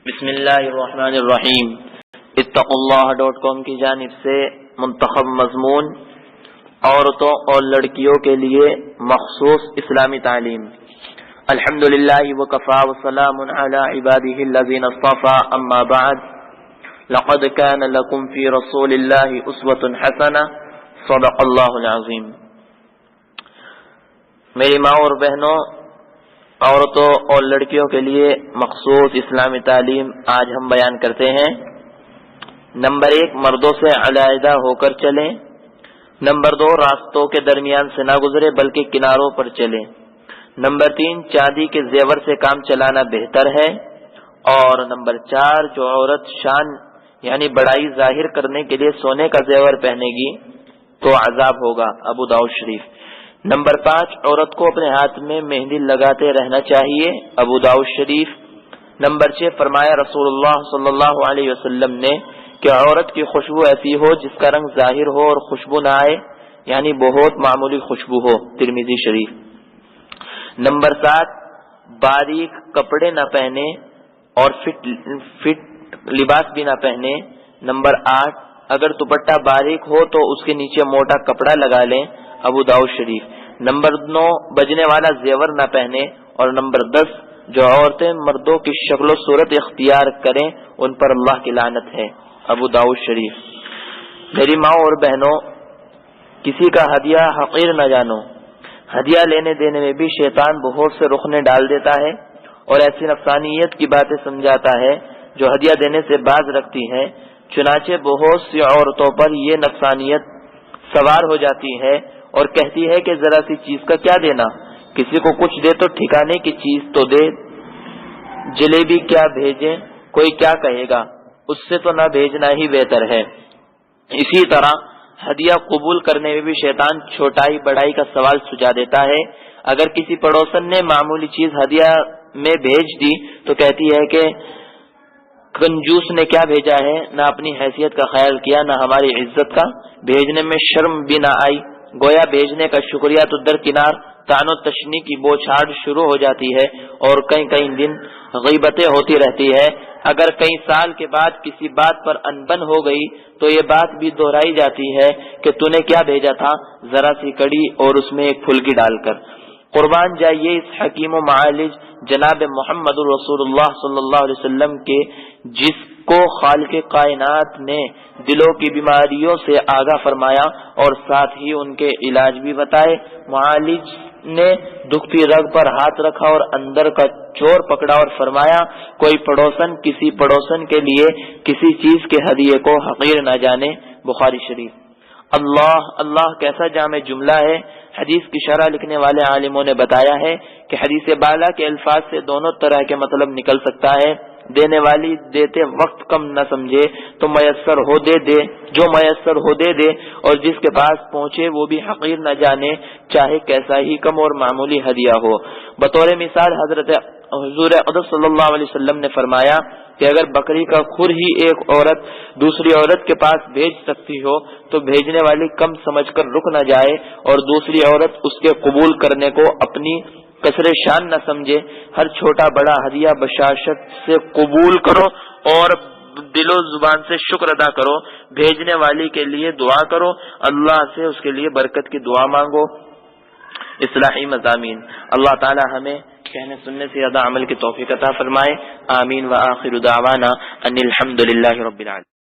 بسم اللہ الرحمن الرحیم۔ اتقوا اللہ.com کی جانب سے منتخب مضمون عورتوں اور لڑکیوں کے لیے مخصوص اسلامی تعلیم۔ الحمدللہ وکفی وسلام علی عبادہ الذین اصطفی، اما بعد، لقد کان لکم فی رسول اللہ اسوۃ حسنہ، صدق اللہ العظیم۔ میری ماں اور بہنوں، عورتوں اور لڑکیوں کے لیے مخصوص اسلامی تعلیم آج ہم بیان کرتے ہیں۔ نمبر 1، مردوں سے علیحدہ ہو کر چلیں۔ نمبر 2، راستوں کے درمیان سے نہ گزرے بلکہ کناروں پر چلیں۔ نمبر 3، چاندی کے زیور سے کام چلانا بہتر ہے۔ اور نمبر 4، جو عورت شان یعنی بڑائی ظاہر کرنے کے لیے سونے کا زیور پہنے گی تو عذاب ہوگا، ابو داؤد شریف۔ نمبر 5، عورت کو اپنے ہاتھ میں مہندی لگاتے رہنا چاہیے، ابو داؤد شریف۔ نمبر 6، فرمایا رسول اللہ صلی اللہ علیہ وسلم نے کہ عورت کی خوشبو ایسی ہو جس کا رنگ ظاہر ہو اور خوشبو نہ آئے، یعنی بہت معمولی خوشبو ہو، ترمذی شریف۔ نمبر 7، باریک کپڑے نہ پہنے اور فٹ لباس بھی نہ پہنے۔ نمبر 8، اگر دوپٹہ باریک ہو تو اس کے نیچے موٹا کپڑا لگا لیں، ابو داؤد شریف۔ نمبر 9، بجنے والا زیور نہ پہنے۔ اور نمبر 10، جو عورتیں مردوں کی شکل و صورت اختیار کریں ان پر اللہ کی لعنت ہے، ابو داؤد شریف۔ میری ماں اور بہنوں، کسی کا ہدیہ حقیر نہ جانو۔ ہدیہ لینے دینے میں بھی شیطان بہت سے رخنے ڈال دیتا ہے اور ایسی نفسانیت کی باتیں سمجھاتا ہے جو ہدیہ دینے سے باز رکھتی ہیں۔ چنانچہ بہت سی عورتوں پر یہ نفسانیت سوار ہو جاتی ہے اور کہتی ہے کہ ذرا سی چیز کا کیا دینا، کسی کو کچھ دے تو ٹھکانے کی چیز تو دے، جلیبی کیا بھیجیں، کوئی کیا کہے گا، اس سے تو نہ بھیجنا ہی بہتر ہے۔ اسی طرح ہدیہ قبول کرنے میں بھی شیطان چھوٹائی بڑائی کا سوال سجا دیتا ہے۔ اگر کسی پڑوسن نے معمولی چیز ہدیہ میں بھیج دی تو کہتی ہے کہ کنجوس نے کیا بھیجا ہے، نہ اپنی حیثیت کا خیال کیا نہ ہماری عزت کا، بھیجنے میں شرم بھی نہ آئی، گویا بھیجنے کا شکریہ تو درکنار، طعن و تشنی کی بوچھاڑ شروع ہو جاتی ہے اور کئی دن غیبتیں ہوتی رہتی ہے۔ اگر کئی سال کے بعد کسی بات پر انبن ہو گئی تو یہ بات بھی دہرائی جاتی ہے کہ تو نے کیا بھیجا تھا، ذرا سی کڑی اور اس میں ایک پھلکی ڈال کر۔ قربان جائیے اس حکیم و معالج جناب محمد رسول اللہ صلی اللہ علیہ وسلم کے، جس کو خالق کائنات نے دلوں کی بیماریوں سے آگاہ فرمایا اور ساتھ ہی ان کے علاج بھی بتائے۔ معالج نے دکھتی رگ پر ہاتھ رکھا اور اندر کا چور پکڑا اور فرمایا، کوئی پڑوسن کسی پڑوسن کے لیے کسی چیز کے ہدیے کو حقیر نہ جانے، بخاری شریف۔ اللہ اللہ کیسا جامع جملہ ہے۔ حدیث کی شرح لکھنے والے عالموں نے بتایا ہے کہ حدیث بالا کے الفاظ سے دونوں طرح کے مطلب نکل سکتا ہے۔ دینے والی دیتے وقت کم نہ سمجھے تو میسر ہو دے دے، جو میسر ہو دے دے، اور جس کے پاس پہنچے وہ بھی حقیر نہ جانے، چاہے کیسا ہی کم اور معمولی ہدیہ ہو۔ بطور مثال حضرت حضور اقدس صلی اللہ علیہ وسلم نے فرمایا کہ اگر بکری کا کھر ہی ایک عورت دوسری عورت کے پاس بھیج سکتی ہو تو بھیجنے والی کم سمجھ کر رک نہ جائے اور دوسری عورت اس کے قبول کرنے کو اپنی کسر شان نہ سمجھے۔ ہر چھوٹا بڑا ہدیہ بشاشت سے قبول کرو اور دل و زبان سے شکر ادا کرو۔ بھیجنے والی کے لیے دعا کرو، اللہ سے اس کے لیے برکت کی دعا مانگو۔ اصلاحی مضامین۔ اللہ تعالی ہمیں کہنے سننے سے زیادہ عمل کی توفیق عطا فرمائے، آمین۔ وآخر دعوانا ان الحمد للہ رب العالمین۔